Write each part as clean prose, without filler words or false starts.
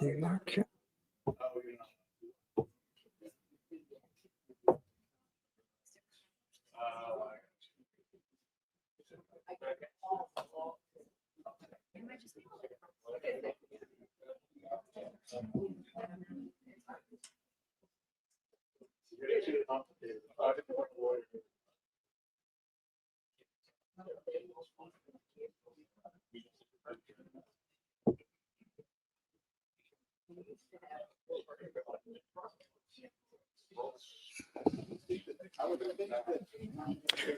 Okay.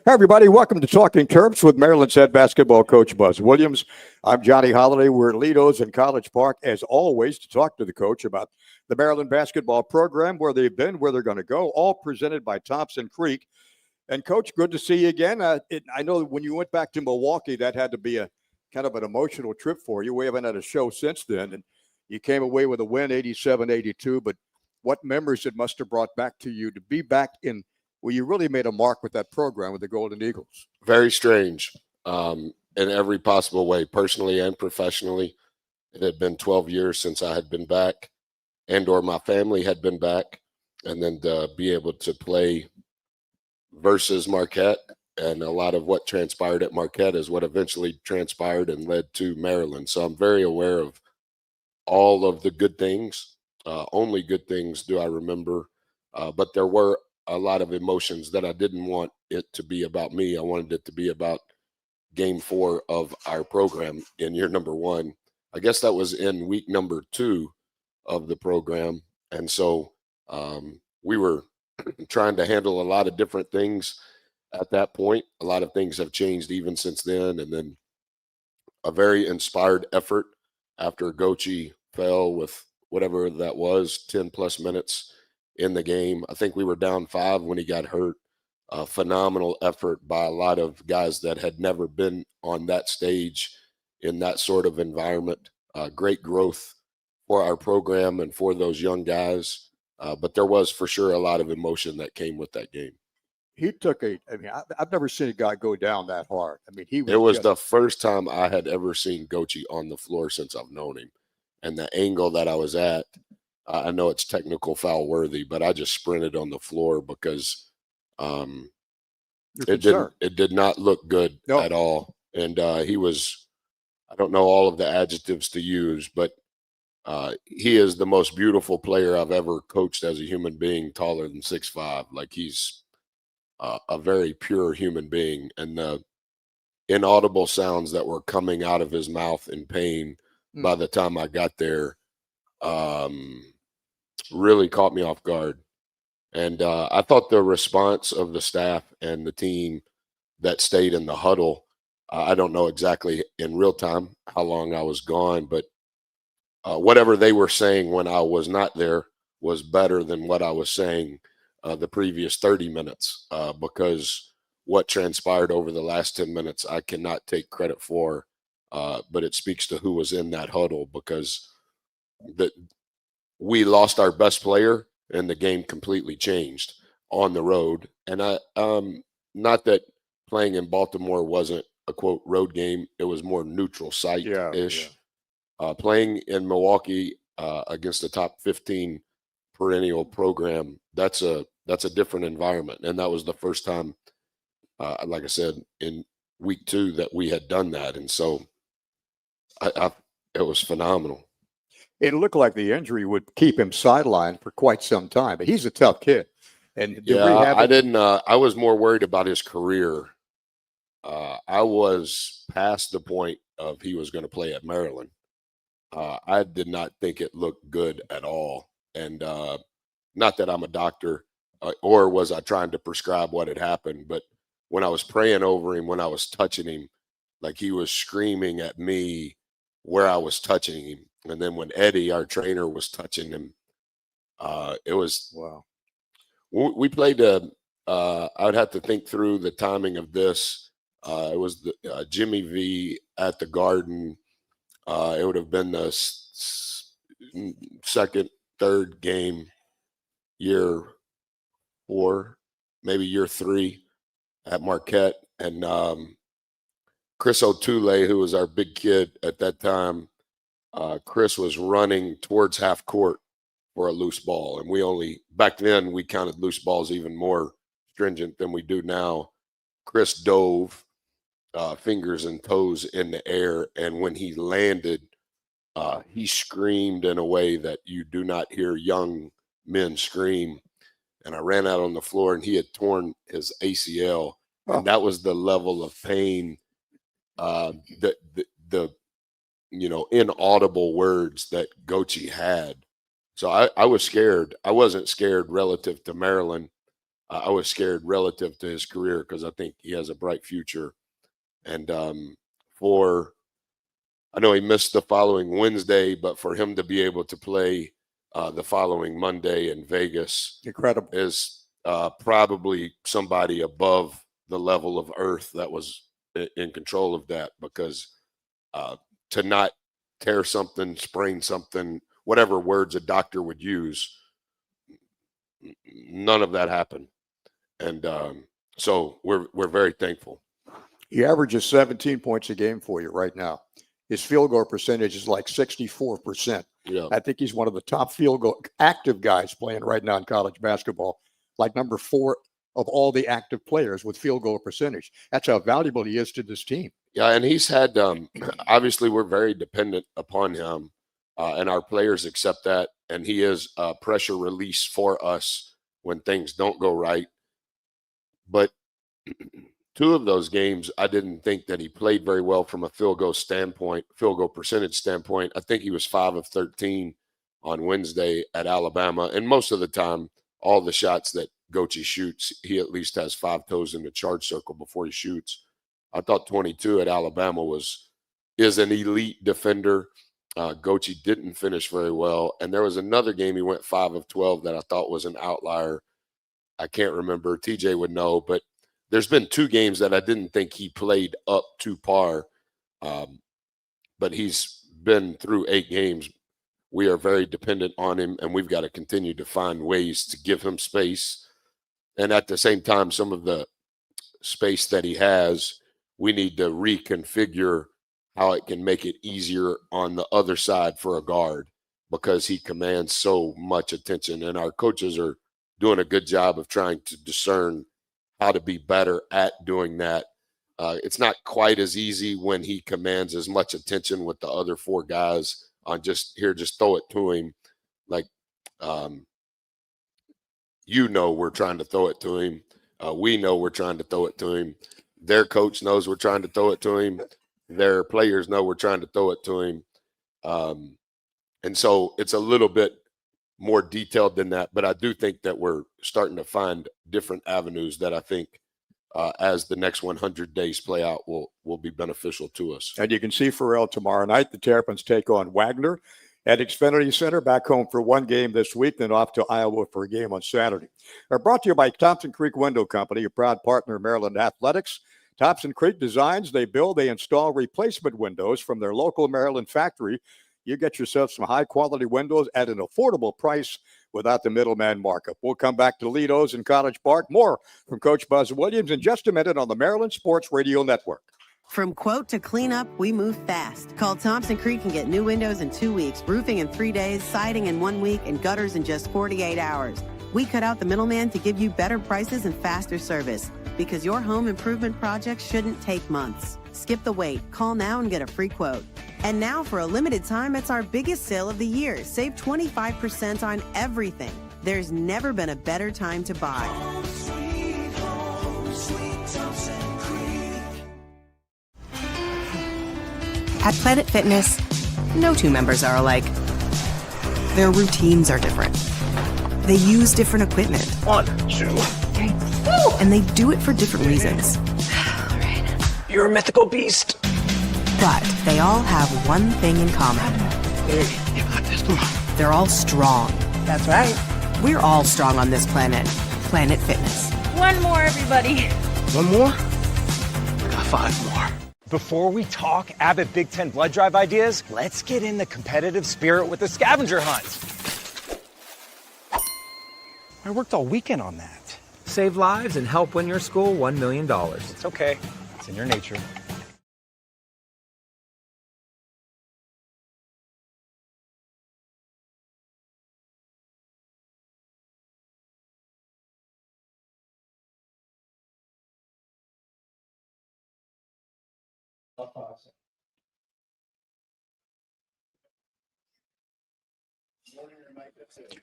Hi, everybody. Welcome to Talking Terps with Maryland's head basketball coach, Buzz Williams. I'm Johnny Holiday. We're at Lido's in College Park, as always, to talk to the coach about the Maryland basketball program, where they've been, where they're going to go, all presented by Thompson Creek. And, Coach, good to see you again. I know when you went back to Milwaukee, that had to be a kind of an emotional trip for you. We haven't had a show since then, and you came away with a win, 87-82. But what memories it must have brought back to you to be back in well, you really made a mark with that program with the Golden Eagles. Very strange in every possible way, personally and professionally. It had been 12 years since I had been back and or my family had been back. And then to be able to play versus Marquette, and a lot of what transpired at Marquette is what eventually transpired and led to Maryland. So I'm very aware of all of the good things. Only good things do I remember. But there were a lot of emotions that I didn't want it to be about me. I wanted it to be about game 4 of our program in year number 1. I guess that was in week number 2 of the program. And so we were trying to handle a lot of different things at that point. A lot of things have changed even since then. And then a very inspired effort after Gochi fell with whatever that was, 10 plus minutes in the game. I think we were down 5 when he got hurt. A phenomenal effort by a lot of guys that had never been on that stage in that sort of environment. Great growth for our program and for those young guys. But there was for sure a lot of emotion that came with that game. He took I've never seen a guy go down that hard. I mean, it was the first time I had ever seen Gochi on the floor since I've known him. And the angle that I was at, I know it's technical foul worthy, but I just sprinted on the floor because it did not look good at all. And he was, I don't know all of the adjectives to use, but he is the most beautiful player I've ever coached as a human being, taller than 6'5". Like he's a very pure human being. And the inaudible sounds that were coming out of his mouth in pain by the time I got there really caught me off guard. And I thought the response of the staff and the team that stayed in the huddle, I don't know exactly in real time how long I was gone, but whatever they were saying when I was not there was better than what I was saying the previous 30 minutes because what transpired over the last 10 minutes, I cannot take credit for, but it speaks to who was in that huddle because we lost our best player and the game completely changed on the road. And not that playing in Baltimore wasn't a quote road game. It was more neutral site-ish. Playing in Milwaukee against a top 15 perennial program, that's a different environment. And that was the first time, like I said, in week 2 that we had done that. And so it was phenomenal. It looked like the injury would keep him sidelined for quite some time, but he's a tough kid. And I didn't. I was more worried about his career. I was past the point of he was going to play at Maryland. I did not think it looked good at all, and not that I'm a doctor, or was I trying to prescribe what had happened. But when I was praying over him, when I was touching him, like he was screaming at me where I was touching him. And then when Eddie, our trainer, was touching him, it was wow. We played. I would have to think through the timing of this. It was the Jimmy V at the Garden. It would have been the second, third game, year 4, maybe year 3 at Marquette, and Chris O'Toole, who was our big kid at that time. Chris was running towards half court for a loose ball. And back then, we counted loose balls even more stringent than we do now. Chris dove fingers and toes in the air. And when he landed, he screamed in a way that you do not hear young men scream. And I ran out on the floor, and he had torn his ACL. Oh. And that was the level of pain, the inaudible words that Gochi had. So I was scared. I wasn't scared relative to Maryland. I was scared relative to his career because I think he has a bright future. And I know he missed the following Wednesday, but for him to be able to play the following Monday in Vegas, incredible, is probably somebody above the level of earth that was in control of that, because to not tear something, sprain something, whatever words a doctor would use, none of that happened. And so we're very thankful. He averages 17 points a game for you right now. His field goal percentage is like 64%. Yeah. I think he's one of the top field goal active guys playing right now in college basketball, like number 4 of all the active players with field goal percentage. That's how valuable he is to this team. Yeah, and he's had obviously we're very dependent upon him, and our players accept that. And he is a pressure release for us when things don't go right. But 2 of those games, I didn't think that he played very well from a field goal percentage standpoint. I think he was 5 of 13 on Wednesday at Alabama. And most of the time, all the shots that Gochi shoots, he at least has 5 toes in the charge circle before he shoots. I thought 22 at Alabama is an elite defender. Gochi didn't finish very well. And there was another game he went 5 of 12 that I thought was an outlier. I can't remember. TJ would know, but there's been 2 games that I didn't think he played up to par, but he's been through 8 games. We are very dependent on him, and we've got to continue to find ways to give him space. And at the same time, some of the space that he has, we need to reconfigure how it can make it easier on the other side for a guard, because he commands so much attention. And our coaches are doing a good job of trying to discern how to be better at doing that. It's not quite as easy when he commands as much attention with the other 4 guys on just throw it to him. Like, we're trying to throw it to him. We know we're trying to throw it to him. Their coach knows we're trying to throw it to him. Their players know we're trying to throw it to him. And so it's a little bit more detailed than that, but I do think that we're starting to find different avenues that I think as the next 100 days play out will be beneficial to us. And you can see Pharrell tomorrow night. The Terrapins take on Wagner at Xfinity Center, back home for 1 game this week, then off to Iowa for a game on Saturday. Are brought to you by Thompson Creek Window Company, a proud partner of Maryland Athletics. Thompson Creek designs, they build, they install replacement windows from their local Maryland factory. You get yourself some high-quality windows at an affordable price without the middleman markup. We'll come back to Lido's in College Park. More from Coach Buzz Williams in just a minute on the Maryland Sports Radio Network. From quote to cleanup, we move fast. Call Thompson Creek and get new windows in 2 weeks, roofing in 3 days, siding in 1 week, and gutters in just 48 hours. We cut out the middleman to give you better prices and faster service, because your home improvement project shouldn't take months. Skip the wait. Call now and get a free quote. And now, for a limited time, it's our biggest sale of the year. Save 25% on everything. There's never been a better time to buy. Home, sweet Thompson Creek. At Planet Fitness, no 2 members are alike. Their routines are different. They use different equipment. 1, 2, 3. And they do it for different reasons. All right. You're a mythical beast. But they all have one thing in common. You got this. Come on. They're all strong. That's right. We're all strong on this planet. Planet Fitness. 1 more, everybody. 1 more? I got 5 more. Before we talk Abbott Big Ten blood drive ideas, let's get in the competitive spirit with the scavenger hunt. I worked all weekend on that. Save lives and help win your school $1 million. It's okay. It's in your nature.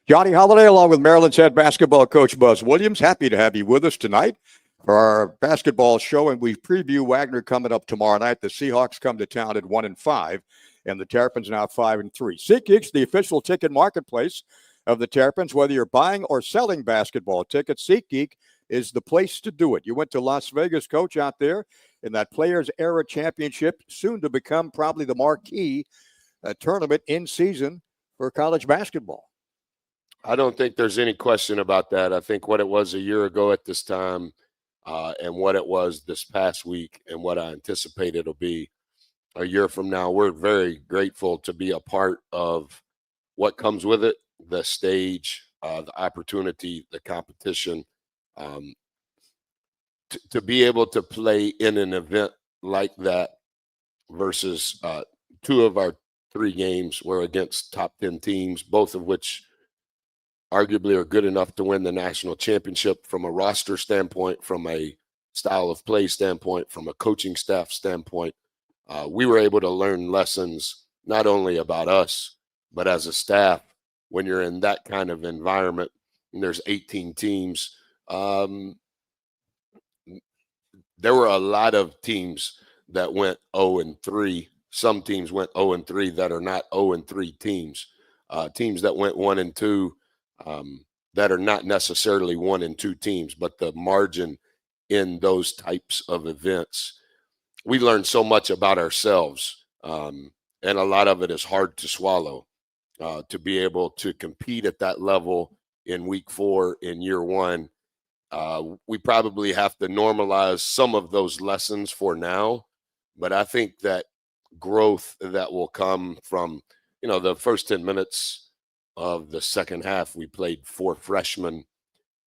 Johnny Holiday, along with Maryland's head basketball coach Buzz Williams. Happy to have you with us tonight for our basketball show, and we preview Wagner coming up tomorrow night. The Seahawks come to town at 1-5, and the Terrapins now 5-3. SeatGeek's the official ticket marketplace of the Terrapins. Whether you're buying or selling basketball tickets, SeatGeek is the place to do it. You went to Las Vegas, coach, out there in that Players Era Championship, soon to become probably the marquee tournament in season for college basketball. I don't think there's any question about that. I think what it was a year ago at this time and what it was this past week and what I anticipate it'll be a year from now, we're very grateful to be a part of what comes with it, the stage, the opportunity, the competition. To be able to play in an event like that versus two of our three games were against top 10 teams, both of which arguably are good enough to win the national championship from a roster standpoint, from a style of play standpoint, from a coaching staff standpoint. We were able to learn lessons not only about us, but as a staff, when you're in that kind of environment and there's 18 teams. There were a lot of teams that went 0-3. Some teams went 0-3 that are not 0-3 teams. Teams that went 1-2 that are not necessarily 1-2 teams, but the margin in those types of events. We learned so much about ourselves, and a lot of it is hard to swallow. To be able to compete at that level in week 4 in year 1, we probably have to normalize some of those lessons for now. But I think that growth that will come from, the first 10 minutes of the second half, we played 4 freshmen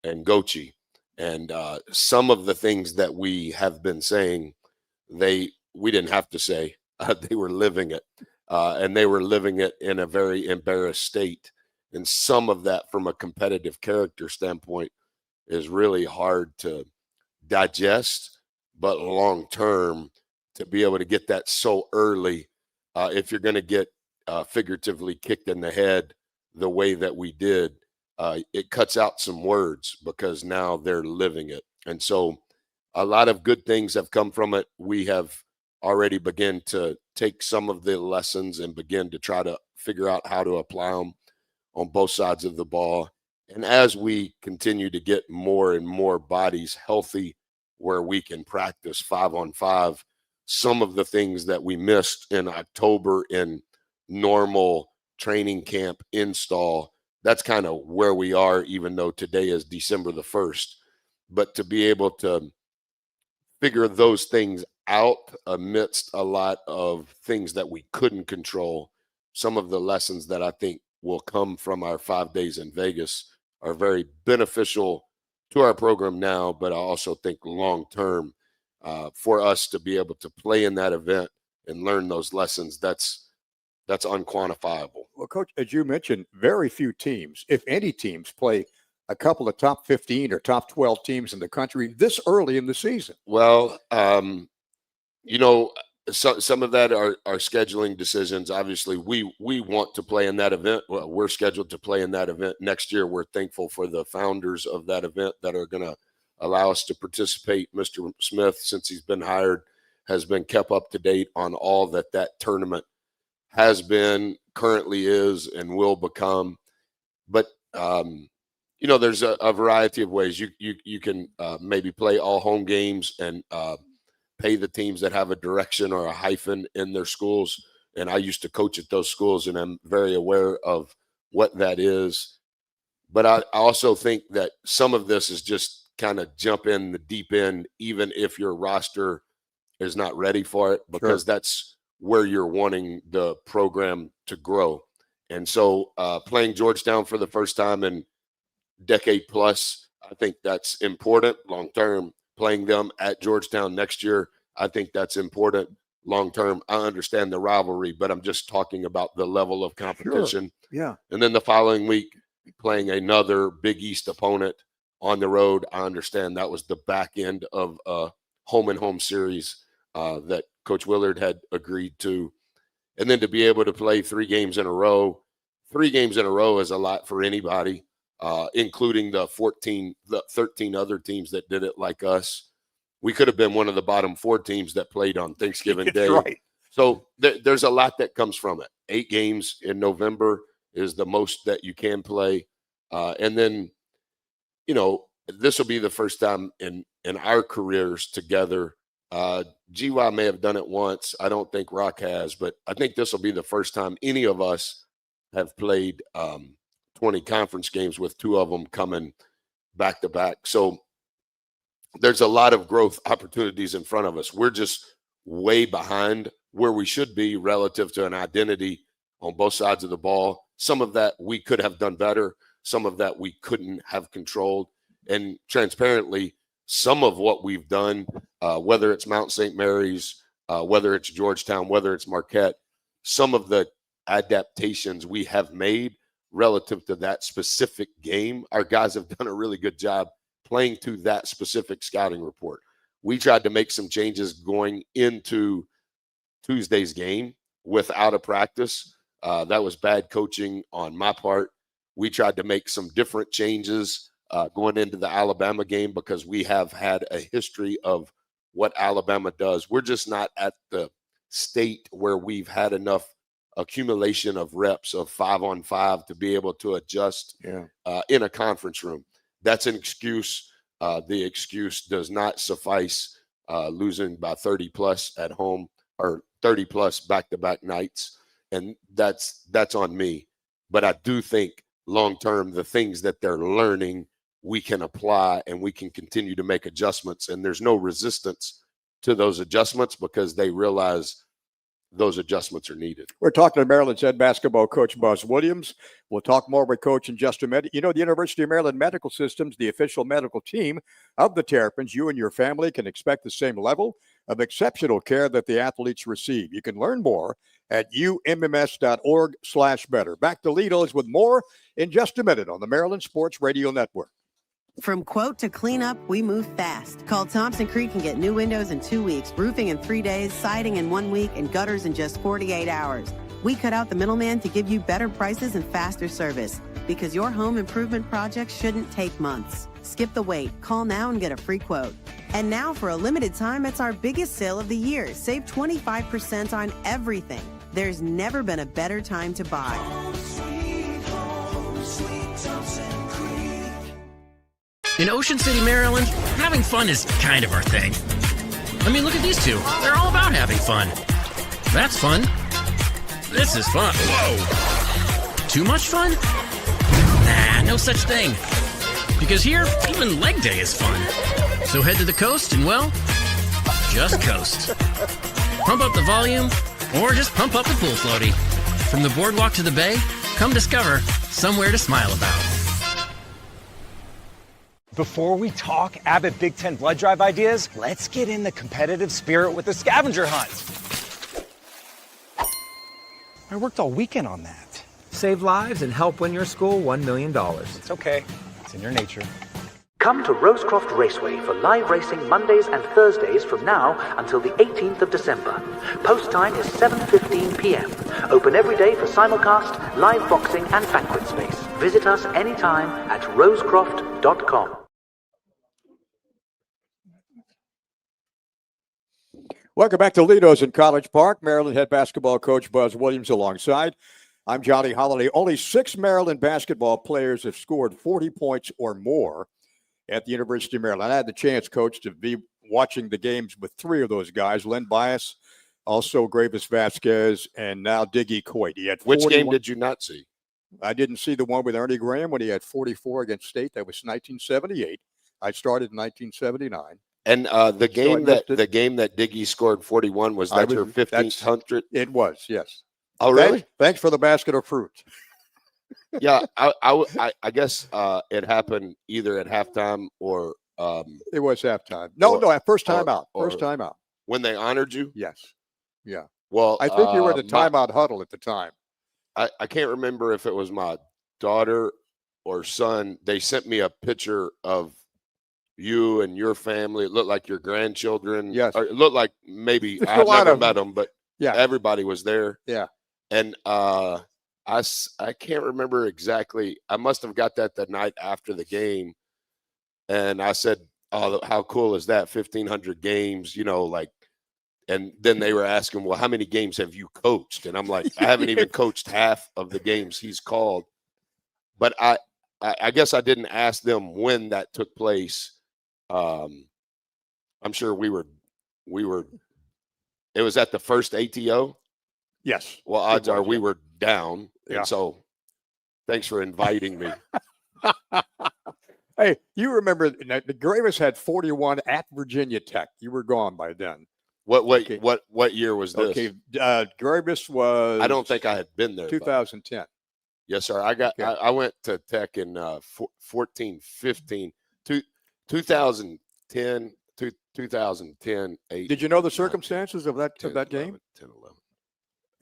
and Gochi. And some of the things that we have been saying, we didn't have to say. They were living it. And they were living it in a very embarrassed state. And some of that from a competitive character standpoint is really hard to digest, but long term, to be able to get that so early, if you're going to get figuratively kicked in the head the way that we did, it cuts out some words because now they're living it. And so a lot of good things have come from it. We have already begun to take some of the lessons and begin to try to figure out how to apply them on both sides of the ball. And as we continue to get more and more bodies healthy where we can practice 5-on-5, some of the things that we missed in October in normal training camp install, that's kind of where we are, even though today is December the 1st. But to be able to figure those things out amidst a lot of things that we couldn't control, some of the lessons that I think will come from our 5 days in Vegas are very beneficial to our program now, but I also think long term for us to be able to play in that event and learn those lessons, that's unquantifiable. Well, Coach, as you mentioned, very few teams, if any teams, play a couple of top 15 or top 12 teams in the country this early in the season. Well, some of that are scheduling decisions. Obviously, we want to play in that event. Well, we're scheduled to play in that event next year. We're thankful for the founders of that event that are going to allow us to participate. Mr. Smith, since he's been hired, has been kept up to date on all that tournament has been, currently is, and will become. But there's a variety of ways you can maybe play all home games and pay the teams that have a direction or a hyphen in their schools. And I used to coach at those schools, and I'm very aware of what that is. But I also think that some of this is just kind of jump in the deep end, even if your roster is not ready for it, because Sure. That's where you're wanting the program to grow. And so playing Georgetown for the first time in decade plus, I think that's important long term. Playing them at Georgetown next year, I think that's important long term. I understand the rivalry, but I'm just talking about the level of competition. Sure. Yeah. And then the following week, playing another Big East opponent on the road. I understand that was the back end of a home and home series. that Coach Willard had agreed to. And then to be able to play 3 games in a row. 3 games in a row is a lot for anybody, including the 13 other teams that did it like us. We could have been one of the bottom 4 teams that played on Thanksgiving Day. Right. So there's a lot that comes from it. 8 games in November is the most that you can play. And then, this will be the first time in our careers together. GY may have done it once. I don't think Rock has, but I think this will be the first time any of us have played 20 conference games with 2 of them coming back to back. So there's a lot of growth opportunities in front of us. We're just way behind where we should be relative to an identity on both sides of the ball. Some of that we could have done better. Some of that we couldn't have controlled. And transparently, some of what we've done, whether it's Mount St. Mary's, whether it's Georgetown, whether it's Marquette, some of the adaptations we have made relative to that specific game, our guys have done a really good job playing to that specific scouting report. We tried to make some changes going into Tuesday's game without a practice. That was bad coaching on my part. We tried to make some different changes going into the Alabama game because we have had a history of what Alabama does. We're just not at the state where we've had enough accumulation of reps of 5-on-5 to be able to adjust in a conference room. That's an excuse. The excuse does not suffice losing by 30 plus at home or 30 plus back-to-back nights. And that's on me. But I do think long-term, the things that they're learning, we can apply and we can continue to make adjustments. And there's no resistance to those adjustments because they realize those adjustments are needed. We're talking to Maryland's head basketball coach, Buzz Williams. We'll talk more with Coach in just a minute. The University of Maryland Medical Systems, the official medical team of the Terrapins, you and your family can expect the same level of exceptional care that the athletes receive. You can learn more at umms.org/better. Back to Lido's with more in just a minute on the Maryland Sports Radio Network. From quote to cleanup, we move fast. Call Thompson Creek and get new windows in 2 weeks, roofing in 3 days, siding in 1 week, and gutters in just 48 hours. We cut out the middleman to give you better prices and faster service because your home improvement project shouldn't take months. Skip the wait. Call now and get a free quote. And now for a limited time, it's our biggest sale of the year. Save 25% on everything. There's never been a better time to buy. In Ocean City, Maryland, having fun is kind of our thing. I mean, look at these two. They're all about having fun. That's fun. This is fun. Whoa. Too much fun? Nah, no such thing. Because here, even leg day is fun. So head to the coast and, well, just coast. Pump up the volume, or just pump up the pool floaty. From the boardwalk to the bay, come discover somewhere to smile about. Before we talk Abbott Big Ten blood drive ideas, let's get in the competitive spirit with the scavenger hunt. I worked all weekend on that. Save lives and help win your school $1 million. It's okay. It's in your nature. Come to Rosecroft Raceway for live racing Mondays and Thursdays from now until the 18th of December. Post time is 7:15 p.m. Open every day for simulcast, live boxing and banquet space. Visit us anytime at rosecroft.com. Welcome back to Lido's in College Park. Maryland head basketball coach Buzz Williams alongside. I'm Johnny Holiday. Only 6 Maryland basketball players have scored 40 points or more at the University of Maryland. I had the chance, Coach, to be watching the games with 3 of those guys, Len Bias, also Gravis Vasquez, and now Diggy Coit. He had 41. Which game did you not see? I didn't see the one with Ernie Graham when he had 44 against State. That was 1978. I started in 1979. And the game that Diggy scored 41 was that your 1500? It was, yes. Oh, really? Thanks for the basket of fruit. Yeah, I guess it happened either at halftime or it was halftime. No, first time out. First time out. When they honored you? Yes. Yeah. Well, I think you were at the timeout huddle at the time. I can't remember if it was my daughter or son. They sent me a picture of you and your family. It looked like your grandchildren. Yes. Or it looked like maybe There's a I've lot never of met them. them, but Yeah. everybody was there. Yeah. And I can't remember exactly. I must have got that the night after the game. And I said, "Oh, how cool is that? 1,500 games, like." And then they were asking, "Well, how many games have you coached?" And I'm like, "I haven't even coached half of the games he's called." But I guess I didn't ask them when that took place. I'm sure we were. It was at the first ATO. Yes. Well, odds are we were down, Yeah. and so thanks for inviting me. Hey, you remember the Gravis had 41 at Virginia Tech. You were gone by then. What year was this? Okay, Gravis was. I don't think I had been there. 2010. Yes, sir. I went to Tech in 14, 15, 2010, 2010, 8. Did you know the circumstances of that 10, of that 11, game? 10, 11.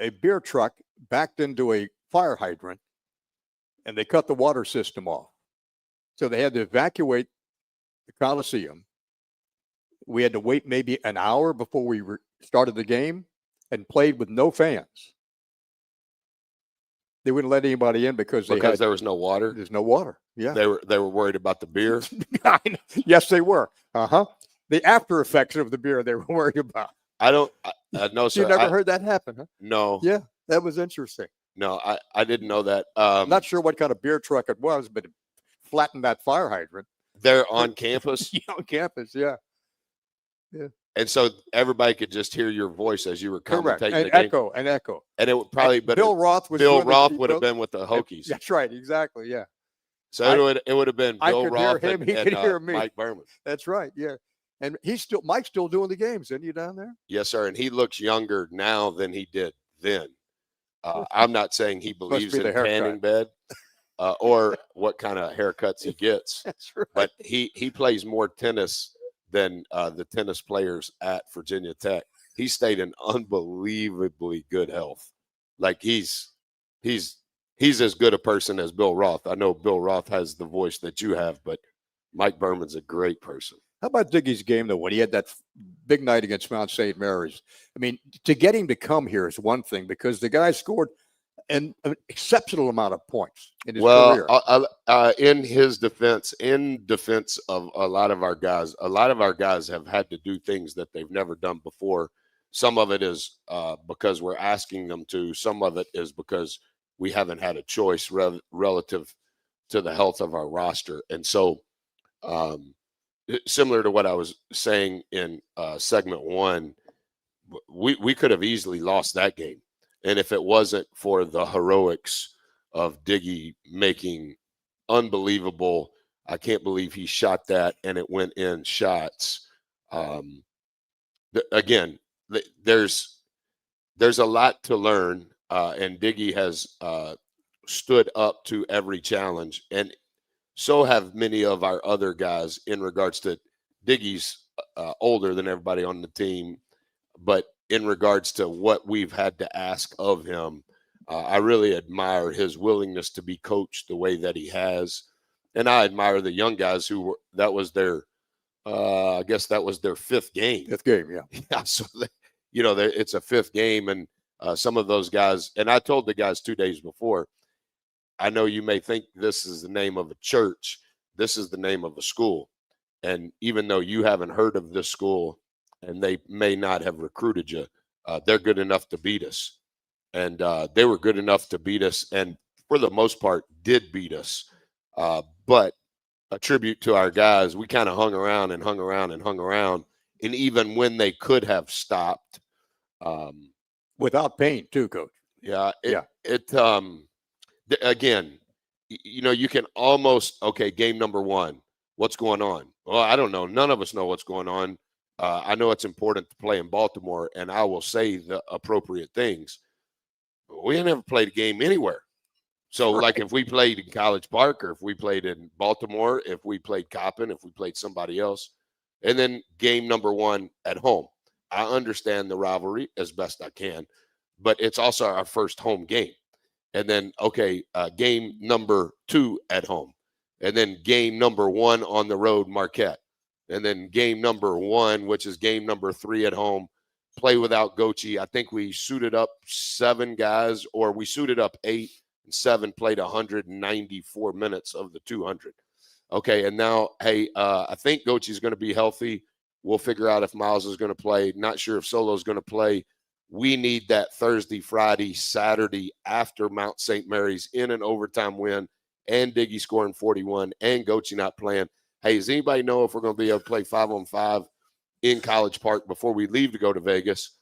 A beer truck backed into a fire hydrant, and they cut the water system off. So they had to evacuate the Coliseum. We had to wait maybe an hour before we started the game and played with no fans. They wouldn't let anybody in because there was no water. There's no water. Yeah. They were worried about the beer. Yes, they were. The after effects of the beer they were worried about. I don't know, sir. You never heard that happen, huh? No. Yeah, that was interesting. No, I didn't know that. I'm not sure what kind of beer truck it was, but it flattened that fire hydrant. They're on campus. Yeah, on campus, yeah. Yeah. And so everybody could just hear your voice as you were commentating Correct. the And game. echo. And it would probably, but Bill Roth was Bill one of the Roth would have people- been with the Hokies. That's right, exactly, yeah. So it would have been I Bill could hear Roth him, and, he could hear me. Mike Berman. That's right, yeah. And Mike's still doing the games, isn't he, down there? Yes, sir. And he looks younger now than he did then. I'm not saying he believes be in the haircut. tanning bed or what kind of haircuts he gets, That's right. but he plays more tennis than the tennis players at Virginia Tech. He stayed in unbelievably good health. Like he's as good a person as Bill Roth. I know Bill Roth has the voice that you have, but Mike Berman's a great person. How about Diggy's game, though, when he had that big night against Mount St. Mary's? I mean, to get him to come here is one thing because the guy scored an exceptional amount of points in his career. In his defense, in defense of a lot of our guys have had to do things that they've never done before. Some of it is because we're asking them to. Some of it is because we haven't had a choice relative to the health of our roster. And so similar to what I was saying in segment one, we could have easily lost that game. And if it wasn't for the heroics of Diggy making unbelievable, I can't believe he shot that and it went in shots. Again, there's a lot to learn, and Diggy has stood up to every challenge, and so have many of our other guys in regards to Diggy's older than everybody on the team, but in regards to what we've had to ask of him, I really admire his willingness to be coached the way that he has. And I admire the young guys that was their, I guess that was their fifth game. Fifth game, yeah. Yeah. So, it's a fifth game. And some of those guys, and I told the guys 2 days before, I know you may think this is the name of a church. This is the name of a school. And even though you haven't heard of this school and they may not have recruited you, they're good enough to beat us. And they were good enough to beat us, and for the most part did beat us. But a tribute to our guys, we kind of hung around. And even when they could have stopped. Without pain too, Coach. Yeah. Again, you can almost, game number one, what's going on? Well, I don't know. None of us know what's going on. I know it's important to play in Baltimore, and I will say the appropriate things. We ain't never played a game anywhere. So, like if we played in College Park, or if we played in Baltimore, if we played Coppin, if we played somebody else, and then game number one at home. I understand the rivalry as best I can, but it's also our first home game. And then, game number two at home. And then game number one on the road, Marquette. And then game number 1, which is game number 3 at home, play without Gochi. I think we suited up 7 guys, or we suited up 8, and 7 played 194 minutes of the 200. Okay, and now, hey, I think Gochi's going to be healthy. We'll figure out if Miles is going to play. Not sure if Solo's going to play. We need that Thursday, Friday, Saturday after Mount St. Mary's in an overtime win, and Diggy scoring 41, and Gochi not playing. Hey, does anybody know if we're going to be able to play 5-on-5 in College Park before we leave to go to Vegas?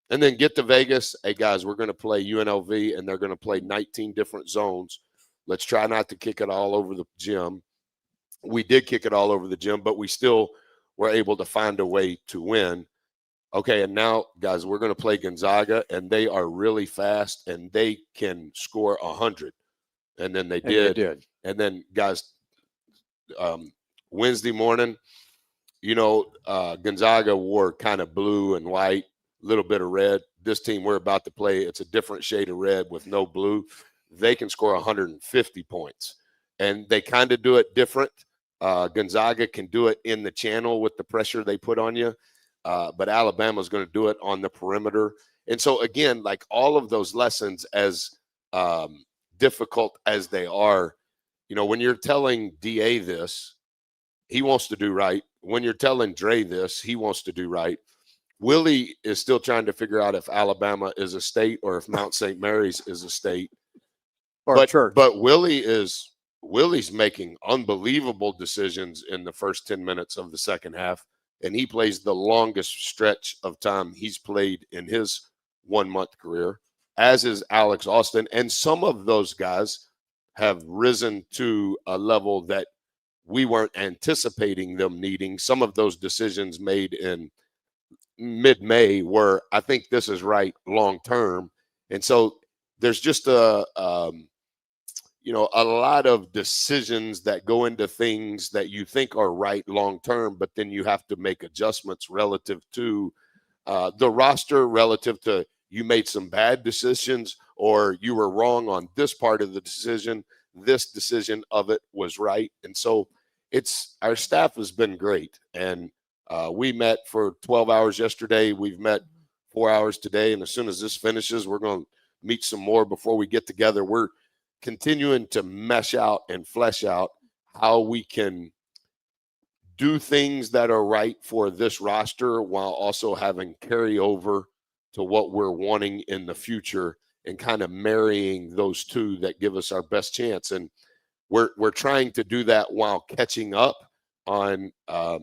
And then get to Vegas. Hey, guys, we're going to play UNLV, and they're going to play 19 different zones. Let's try not to kick it all over the gym. We did kick it all over the gym, but we still were able to find a way to win. Okay, and now, guys, we're going to play Gonzaga, and they are really fast, and they can score 100. And then they did. And then, guys, Wednesday morning, Gonzaga wore kind of blue and white, a little bit of red. This team we're about to play, it's a different shade of red with no blue. They can score 150 points, and they kind of do it different. Gonzaga can do it in the channel with the pressure they put on you, but Alabama's going to do it on the perimeter. And so, again, like all of those lessons, as difficult as they are, when you're telling DA this, he wants to do right. When you're telling Dre this, he wants to do right. Willie is still trying to figure out if Alabama is a state or if Mount St. Mary's is a state. Or a church. But Willie's making unbelievable decisions in the first 10 minutes of the second half, and he plays the longest stretch of time he's played in his 1-month career, as is Alex Austin. And some of those guys have risen to a level that we weren't anticipating them needing. Some of those decisions made in mid-May were, I think this is right long term. And so there's just a lot of decisions that go into things that you think are right long term, but then you have to make adjustments relative to the roster, relative to you made some bad decisions or you were wrong on this part of the decision. This decision of it was right. And so our staff has been great. And we met for 12 hours yesterday. We've met 4 hours today. And as soon as this finishes, we're going to meet some more before we get together. We're continuing to mesh out and flesh out how we can do things that are right for this roster while also having carryover to what we're wanting in the future, and kind of marrying those two that give us our best chance. And we're trying to do that while catching up on how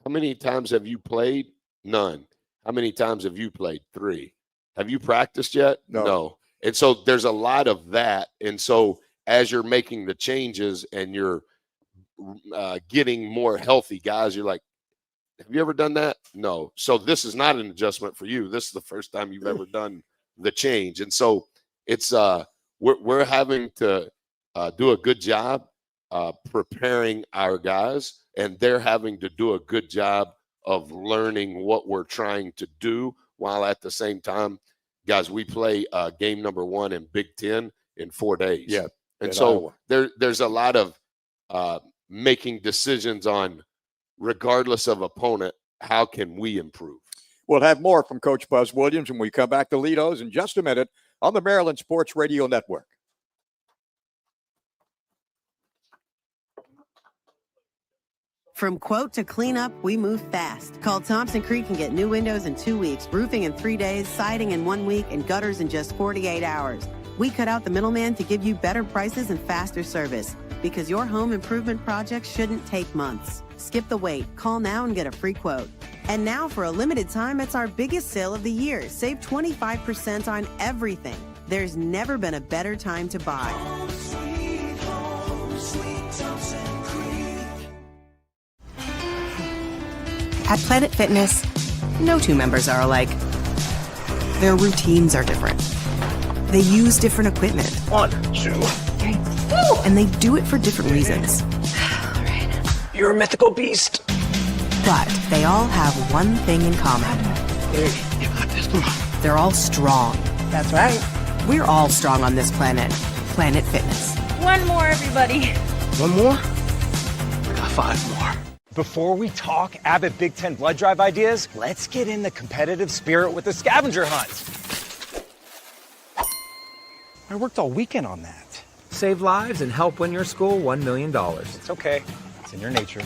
many times have you played? None. How many times have you played? 3. Have you practiced yet? No. And so there's a lot of that. And so as you're making the changes and you're getting more healthy guys, you're like, have you ever done that? No. So this is not an adjustment for you. This is the first time you've ever done the change. And so it's we're having to do a good job preparing our guys, and they're having to do a good job of learning what we're trying to do, while at the same time, guys, we play game number 1 in Big Ten in 4 days. Yeah. And so there's a lot of making decisions on, regardless of opponent, how can we improve? We'll have more from Coach Buzz Williams when we come back to Lido's in just a minute on the Maryland Sports Radio Network. From quote to cleanup, we move fast. Call Thompson Creek and get new windows in 2 weeks, roofing in 3 days, siding in 1 week, and gutters in just 48 hours. We cut out the middleman to give you better prices and faster service, because your home improvement project shouldn't take months. Skip the wait. Call now and get a free quote. And now, for a limited time, it's our biggest sale of the year. Save 25% on everything. There's never been a better time to buy. Home, sweet Thompson Creek. At Planet Fitness, no 2 members are alike. Their routines are different. They use different equipment. 1, 2, 3. Woo! And they do it for different reasons. You're a mythical beast. But they all have one thing in common. Baby, you got this. Come on. They're all strong. That's right. We're all strong on this planet. Planet Fitness. One more, everybody. 1 more? I got 5 more. Before we talk Abbott Big Ten blood drive ideas, let's get in the competitive spirit with the scavenger hunt. I worked all weekend on that. Save lives and help win your school $1 million. It's okay. It's in your nature.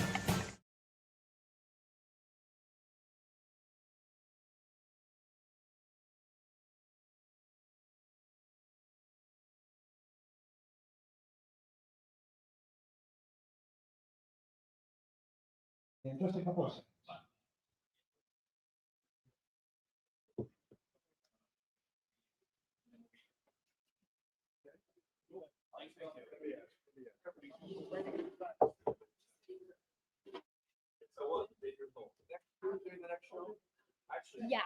Yeah,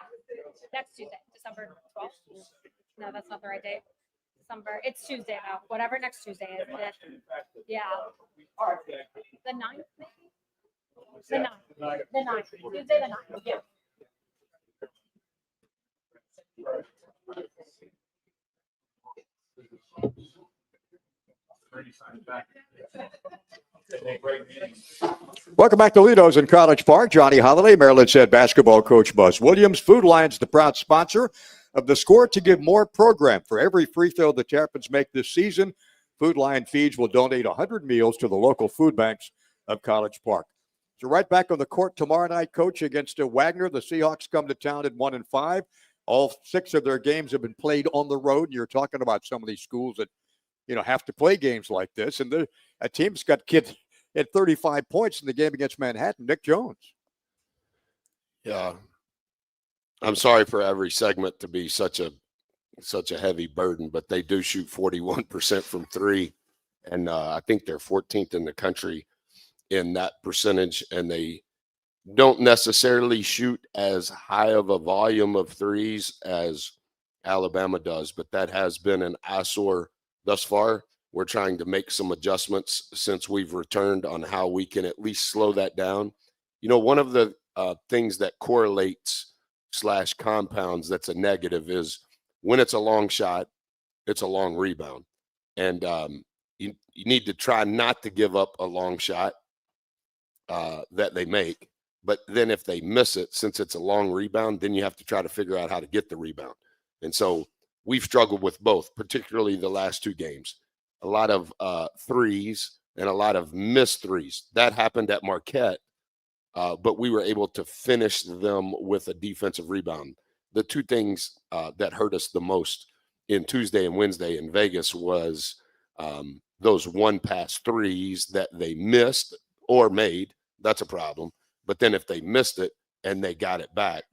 next Tuesday, December 12th. No, that's not the right date. It's Tuesday now. Whatever next Tuesday is. Yeah. The 9th, maybe? The 9th. The 9th. Tuesday the 9th. Yeah. Welcome back to Lido's in College Park. Johnny Holiday, Maryland's head basketball coach Buzz Williams. Food Lion's the proud sponsor of the Score to Give More program. For every free throw the Terps make this season, Food Lion Feeds will donate 100 meals to the local food banks of College Park. So right back on the court tomorrow night, Coach, against Wagner. The Seahawks come to town at 1-5. All 6 of their games have been played on the road. And you're talking about some of these schools that, have to play games like this. And a team's got kids at 35 points in the game against Manhattan, Nick Jones. Yeah. I'm sorry for every segment to be such a heavy burden, but they do shoot 41% from 3. And I think they're 14th in the country in that percentage. And they don't necessarily shoot as high of a volume of threes as Alabama does, but that has been an eyesore thus far. We're trying to make some adjustments since we've returned on how we can at least slow that down. One of the things that correlates / compounds that's a negative is when it's a long shot, it's a long rebound. And you need to try not to give up a long shot that they make. But then if they miss it, since it's a long rebound, then you have to try to figure out how to get the rebound. And so we've struggled with both, particularly the last 2 games. A lot of threes and a lot of missed threes. That happened at Marquette, but we were able to finish them with a defensive rebound. The 2 things that hurt us the most in Tuesday and Wednesday in Vegas was those one-pass threes that they missed or made. That's a problem. But then if they missed it and they got it back,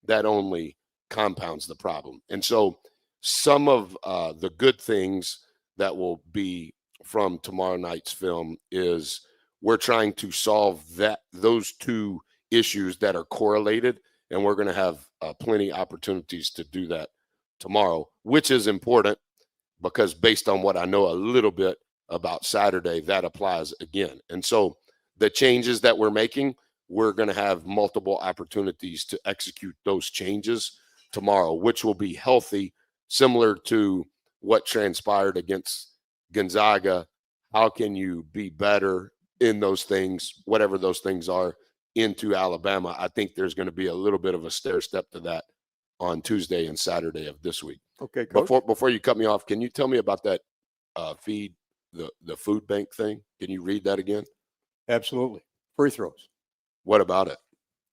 that only compounds the problem. And so some of the good things that will be from tomorrow night's film is we're trying to solve those 2 issues that are correlated, and we're going to have plenty opportunities to do that tomorrow, which is important because based on what I know a little bit about Saturday, that applies again. And so the changes that we're making, we're going to have multiple opportunities to execute those changes tomorrow, which will be healthy, similar to what transpired against Gonzaga. How can you be better in those things, whatever those things are, into Alabama? I think there's going to be a little bit of a stair step to that on Tuesday and Saturday of this week. Okay, Coach. Before you cut me off, can you tell me about that feed, the food bank thing? Can you read that again? Absolutely. Free throws. What about it?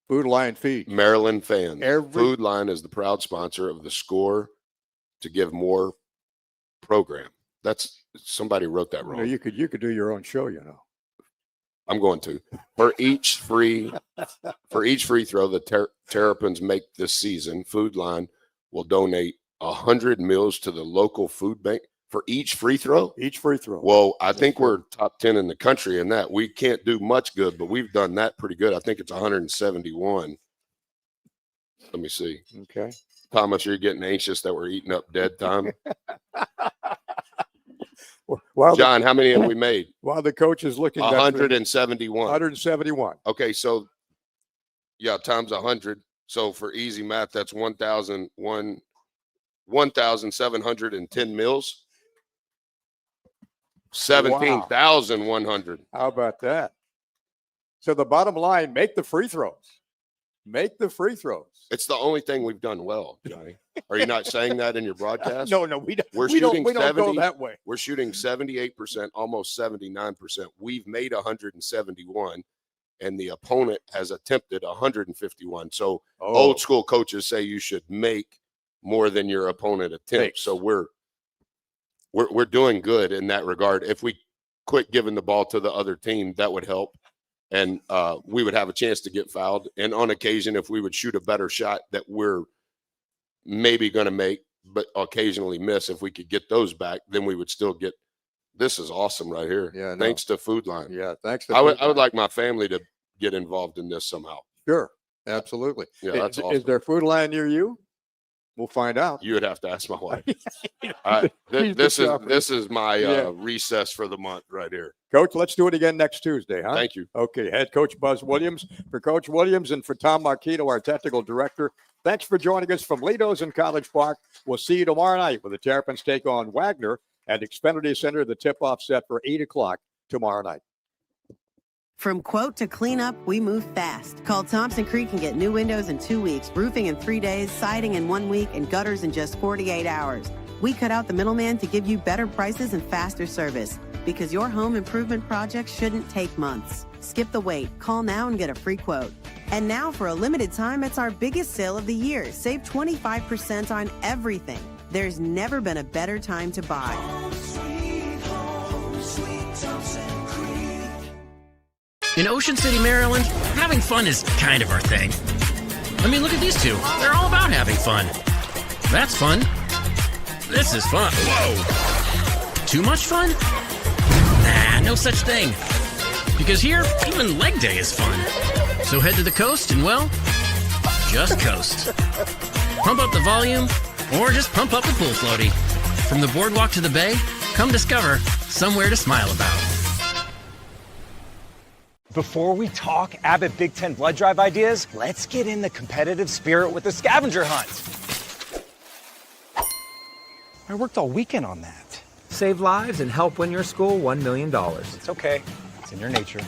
Food Lion Feed. Maryland fans. Food Lion is the proud sponsor of the Score to Give More program. That's somebody wrote that wrong. You could do your own show, I'm going to. For each free throw the Terrapins make this season, Food Line will donate 100 meals to the local food bank for each free throw. Each free throw. Well, I think we're top 10 in the country in that. We can't do much good, but we've done that pretty good. I think it's 171. Let me see. Okay. Thomas, you're getting anxious that we're eating up dead time. John, how many have we made? While the coach is looking at 171. 171. Okay, so yeah, times 100. So for easy math, that's 1,710 meals. 17,100. How about that? So the bottom line, make the free throws. Make the free throws. It's the only thing we've done well, Johnny. Are you not saying that in your broadcast? No, we don't. We don't go that way. We're shooting 78%, almost 79%. We've made 171, and the opponent has attempted 151. So old school coaches say you should make more than your opponent attempts. So we're doing good in that regard. If we quit giving the ball to the other team, that would help. And we would have a chance to get fouled. And on occasion, if we would shoot a better shot that we're maybe going to make, but occasionally miss, if we could get those back, then we would still get. This is awesome right here. Yeah. Thanks to Food Line. Yeah. Thanks to I would like my family to get involved in this somehow. Sure. Absolutely. Yeah, that's awesome. Is there Food Line near you? We'll find out. You would have to ask my wife. This is my recess for the month right here. Coach, let's do it again next Tuesday, huh? Thank you. Okay, head coach Buzz Williams. For Coach Williams and for Tom Marquito, our technical director, thanks for joining us from Lido's in College Park. We'll see you tomorrow night with the Terrapins take on Wagner at Xfinity Center. The tip-off set for 8 o'clock tomorrow night. From quote to cleanup, we move fast. Call Thompson Creek and get new windows in 2 weeks, roofing in 3 days, siding in 1 week, and gutters in just 48 hours. We cut out the middleman to give you better prices and faster service, because your home improvement project shouldn't take months. Skip the wait. Call now and get a free quote. And now, for a limited time, it's our biggest sale of the year. Save 25% on everything. There's never been a better time to buy. Home, sweet Thompson Creek. In Ocean City, Maryland, having fun is kind of our thing. I mean, look at these two. They're all about having fun. That's fun. This is fun. Whoa! Too much fun? Nah, no such thing. Because here, even leg day is fun. So head to the coast and, well, just coast. Pump up the volume, or just pump up the pool floaty. From the boardwalk to the bay, come discover somewhere to smile about. Before we talk Abbott Big Ten blood drive ideas, let's get in the competitive spirit with the scavenger hunt. I worked all weekend on that. Save lives and help win your school $1 million. It's okay. It's in your nature.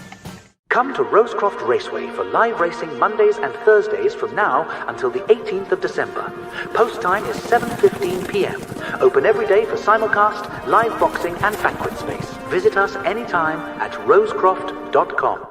Come to Rosecroft Raceway for live racing Mondays and Thursdays from now until the 18th of December. Post time is 7:15 p.m. Open every day for simulcast, live boxing, and banquet space. Visit us anytime at rosecroft.com.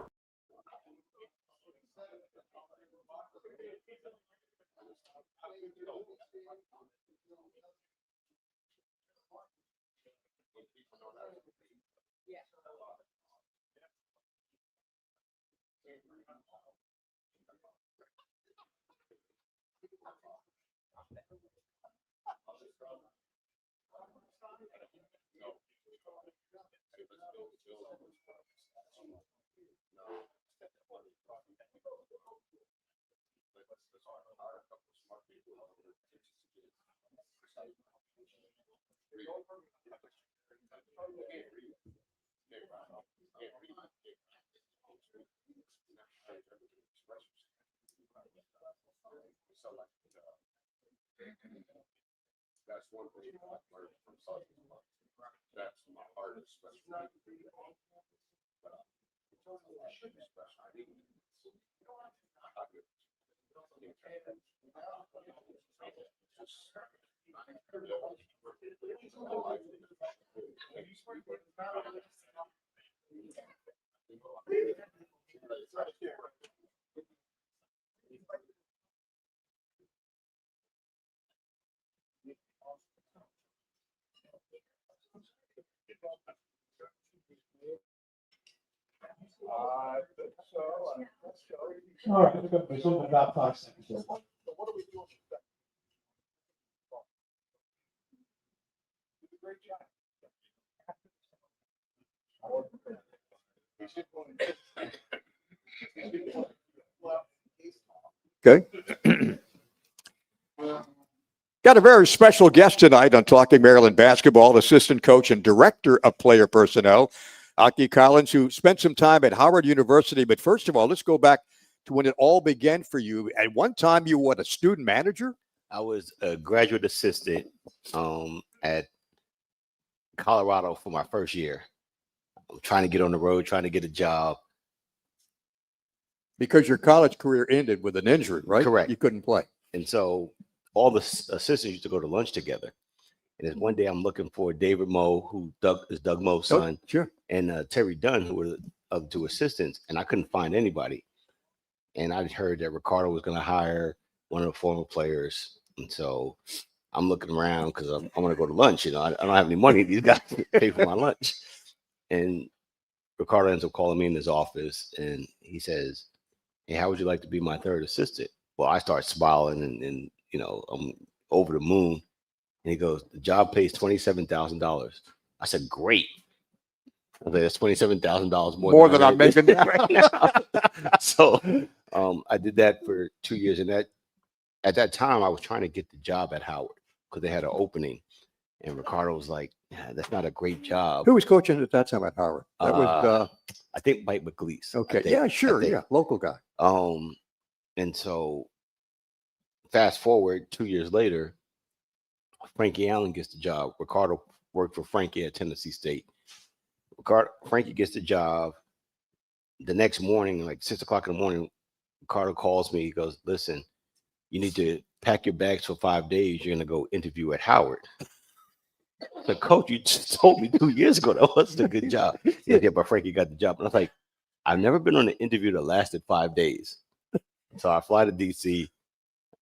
That's one thing I've learned from talking about. That's my hardest specialty. All right, it's only about 5 seconds. Okay. Got a very special guest tonight on Talking Maryland Basketball, assistant coach and director of player personnel, Aki Collins, who spent some time at Howard University. But first of all, let's go back to when it all began for you. At one time, you were a student manager? I was a graduate assistant at Colorado for my first year. I'm trying to get on the road, trying to get a job. Because your college career ended with an injury, right? Correct. You couldn't play. And so all the assistants used to go to lunch together. And then one day I'm looking for David Moe, who is Doug Moe's son, Sure. and Terry Dunn, who were the other two assistants, and I couldn't find anybody. And I heard that Ricardo was going to hire one of the former players. And so I'm looking around because I want to go to lunch. You know, I don't have any money. These guys pay for my lunch. And Ricardo ends up calling me in his office, and he says, "Hey, how would you like to be my third assistant?" Well, I start smiling, and you know, I'm over the moon. And he goes, "The job pays $27,000." I said, "Great." I was like, "That's $27,000 more than I'm making right now." So I did that for 2 years, and at that time I was trying to get the job at Howard because they had an opening, and Ricardo was like, "Yeah, that's not a great job." Who was coaching at that time at Howard? That was I think Mike McLeese. okay. Yeah, sure. Yeah, local guy. And so fast forward 2 years later, Frankie Allen gets the job. Ricardo worked for Frankie at Tennessee State. Frankie gets the job. The next morning, like 6 o'clock in the morning, Ricardo calls me. He goes, "Listen, you need to pack your bags for 5 days. You're going to go interview at Howard." The coach, you just told me 2 years ago that wasn't a good job. Yeah, but Frankie got the job. And I was like, I've never been on an interview that lasted 5 days. So I fly to DC.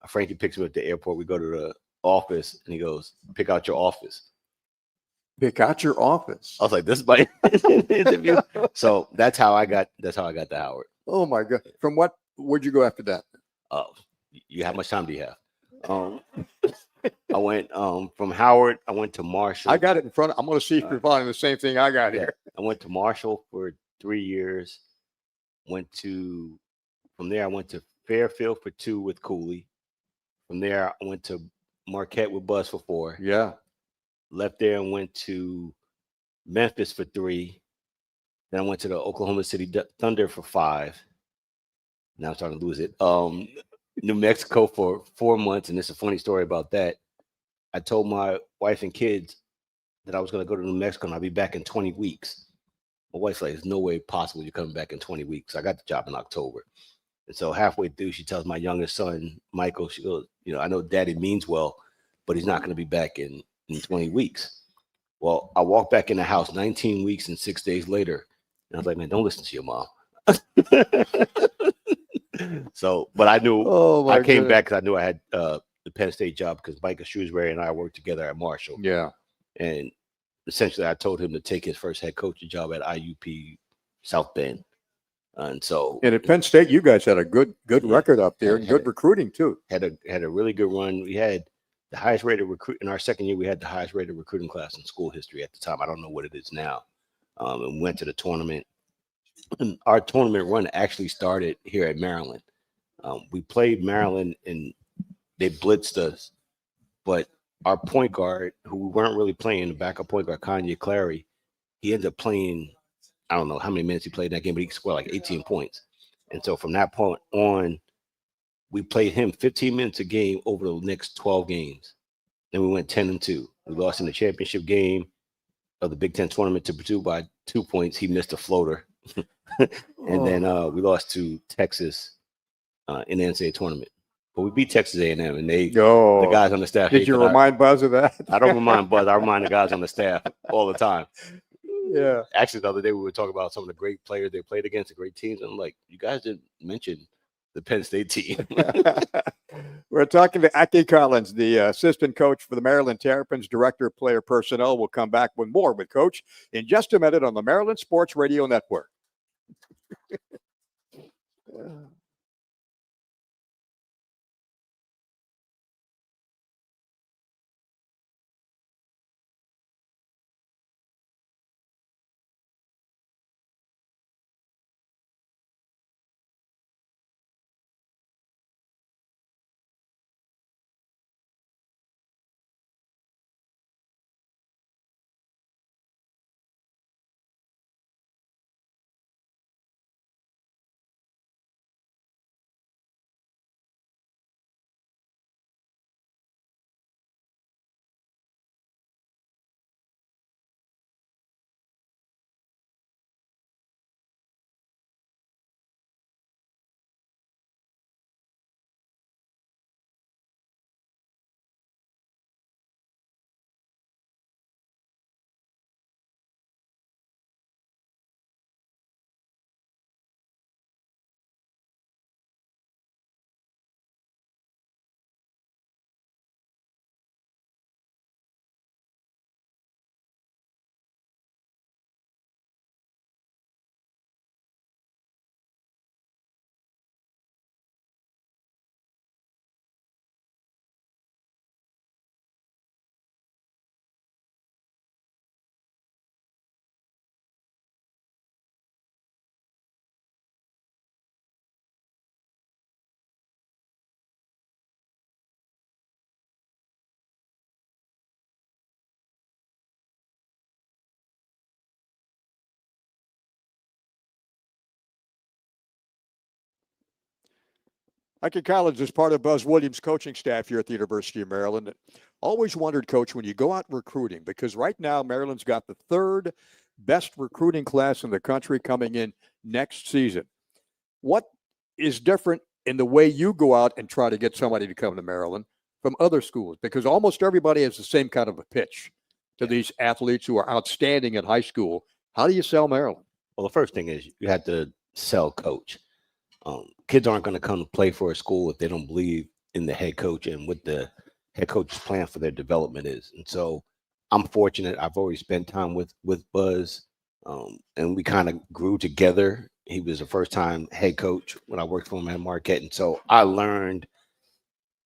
Frankie picks me up at the airport. We go to the office, and he goes, "Pick out your office." Pick out your office. I was like, "This is my interview." So that's how I got to Howard. Oh my God! From where'd you go after that? How much time do you have? I went from Howard. I went to Marshall. I got it in front. I'm going to see if you're finding the same thing I got here. I went to Marshall for 3 years. From there I went to Fairfield for 2 with Cooley. From there I went to Marquette with Buzz for 4. Yeah. Left there and went to Memphis for 3. Then I went to the Oklahoma City Thunder for 5. Now I'm starting to lose it. New Mexico for 4 months, and it's a funny story about that. I told my wife and kids that I was going to go to New Mexico and I'll be back in 20 weeks. My wife's like, "There's no way possible you're coming back in 20 weeks. I got the job in October. And so halfway through, she tells my youngest son, Michael, she goes, "I know Daddy means well, but he's not going to be back in 20 weeks. Well, I walked back in the house 19 weeks and 6 days later. And I was like, "Man, don't listen to your mom." So, but I knew I came back because I knew I had the Penn State job because Micah Shrewsbury and I worked together at Marshall. Yeah. And essentially I told him to take his first head coaching job at IUP South Bend. And at Penn State, you guys had a good record up there and good recruiting too. Had a really good run. We had the highest rated recruit in our second year. We had the highest rated recruiting class in school history at the time. I don't know what it is now. And we went to the tournament. And our tournament run actually started here at Maryland. We played Maryland and they blitzed us, but our point guard, who we weren't really playing, the backup point guard, Kanye Clary, he ended up playing, I don't know how many minutes he played in that game, but he scored like 18 points. And so from that point on, we played him 15 minutes a game over the next 12 games. Then we went 10-2. We lost in the championship game of the Big Ten tournament to Purdue by 2 points. He missed a floater. And then we lost to Texas in the NCAA tournament. But we beat Texas A&M, and the guys on the staff. Did you remind Buzz of that? I don't remind Buzz. I remind the guys on the staff all the time. Yeah. Actually, the other day we were talking about some of the great players they played against, the great teams. And I'm like, you guys didn't mention the Penn State team. We're talking to Aki Collins, the assistant coach for the Maryland Terrapins, director of player personnel. We'll come back with more with Coach in just a minute on the Maryland Sports Radio Network. Ike Collins is part of Buzz Williams' coaching staff here at the University of Maryland. Always wondered, Coach, when you go out recruiting, because right now Maryland's got the third best recruiting class in the country coming in next season. What is different in the way you go out and try to get somebody to come to Maryland from other schools? Because almost everybody has the same kind of a pitch to these athletes who are outstanding in high school. How do you sell Maryland? Well, the first thing is you have to sell coach. Kids aren't going to come to play for a school if they don't believe in the head coach and what the head coach's plan for their development is. And so I'm fortunate. I've already spent time with Buzz, and we kind of grew together. He was a first-time head coach when I worked for him at Marquette. And so I learned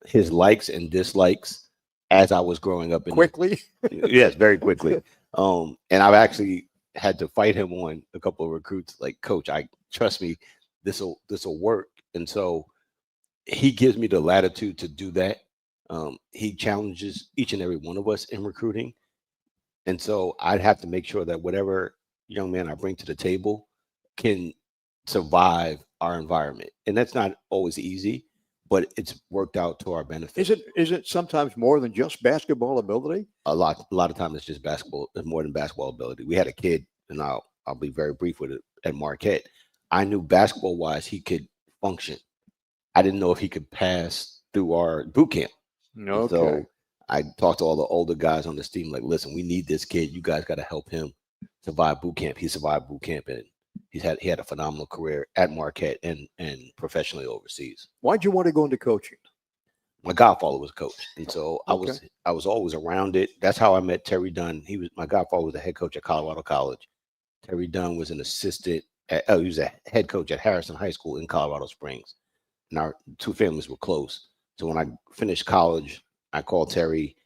his likes and dislikes as I was growing up. Quickly? Yes, very quickly. And I've actually had to fight him on a couple of recruits, like, Coach, trust me, this'll work. And so he gives me the latitude to do that. He challenges each and every one of us in recruiting. And so I'd have to make sure that whatever young man I bring to the table can survive our environment. And that's not always easy, but it's worked out to our benefit. Is it sometimes more than just basketball ability? A lot of times it's just basketball. It's more than basketball ability. We had a kid, and I'll be very brief with it, at Marquette. I knew basketball wise he could function. I didn't know if he could pass through our boot camp. Okay. So I talked to all the older guys on this team, like, listen, we need this kid. You guys got to help him survive boot camp. He survived boot camp, and he had a phenomenal career at Marquette and professionally overseas. Why'd you want to go into coaching? My godfather was a coach, and so Okay. I was always around it. That's how I met Terry Dunn. My godfather was the head coach at Colorado College. Terry Dunn was an assistant. He was a head coach at Harrison High School in Colorado Springs, and our two families were close. So when I finished college, I called Terry,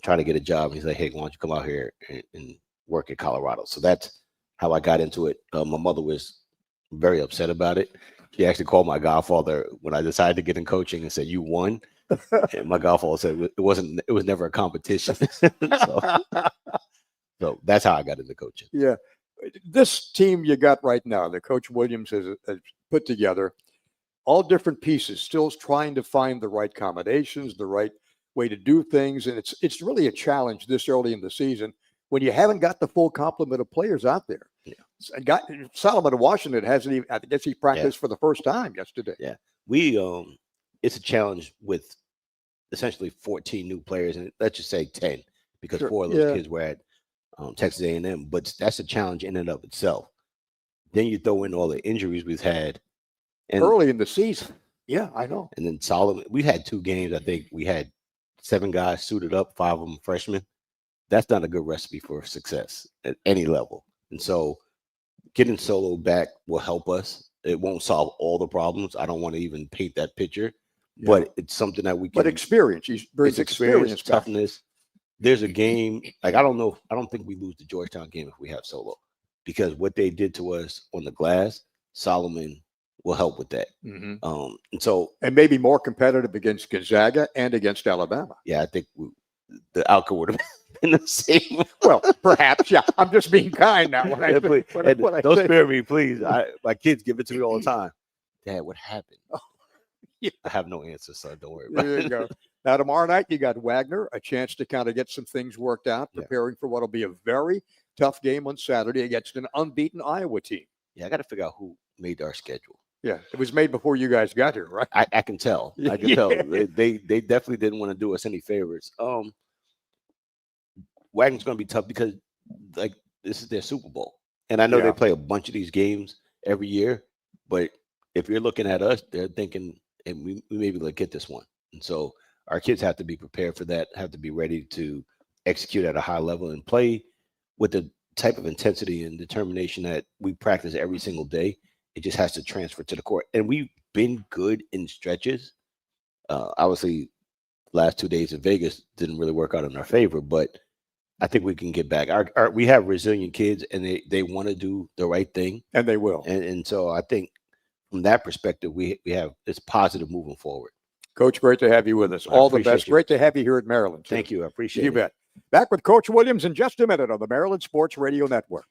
tried to get a job. He's like, "Hey, why don't you come out here and work at Colorado?" So that's how I got into it. My mother was very upset about it. She actually called my godfather when I decided to get in coaching and said, "You won." And my godfather said it was never a competition. So that's how I got into coaching. Yeah. This team you got right now that Coach Williams has put together, all different pieces, still trying to find the right combinations, the right way to do things. And it's really a challenge this early in the season when you haven't got the full complement of players out there. Yeah. Solomon of Washington hasn't even, I guess he practiced for the first time yesterday. Yeah. It's a challenge with essentially 14 new players, and let's just say 10, because 4 of those kids were at Texas A&M, but that's a challenge in and of itself. Then you throw in all the injuries we've had early in the season. Yeah, I know. And then Solomon, we had 2 games. I think we had 7 guys suited up, 5 of them freshmen. That's not a good recipe for success at any level. And so getting Solo back will help us. It won't solve all the problems. I don't want to even paint that picture, but it's something that we can. But experience. He brings experience, toughness. There's a game, like, I don't think we lose the Georgetown game if we have Solo, because what they did to us on the glass, Solomon will help with that. And maybe more competitive against Gonzaga and against Alabama. Yeah, I think the outcome would have been the same. Well, perhaps, yeah. I'm just being kind now. Don't spare me, please. My kids give it to me all the time. Dad, what happened? I have no answer, son. Don't worry about it. There you go. Now, tomorrow night, you got Wagner, a chance to kind of get some things worked out, preparing for what will be a very tough game on Saturday against an unbeaten Iowa team. Yeah, I got to figure out who made our schedule. Yeah, it was made before you guys got here, right? I can tell. I can tell. They definitely didn't want to do us any favors. Wagner's going to be tough because, like, this is their Super Bowl. And I know they play a bunch of these games every year, but if you're looking at us, they're thinking, and we may be able to get this one. And so our kids have to be prepared for that, have to be ready to execute at a high level and play with the type of intensity and determination that we practice every single day. It just has to transfer to the court. And we've been good in stretches. Obviously, last 2 days in Vegas didn't really work out in our favor, but I think we can get back. We have resilient kids, and they want to do the right thing. And they will. And so I think from that perspective, we have it's positive moving forward. Coach, great to have you with us. All the best. Great to have you here at Maryland, too. Thank you. I appreciate it. You bet. Back with Coach Williams in just a minute on the Maryland Sports Radio Network.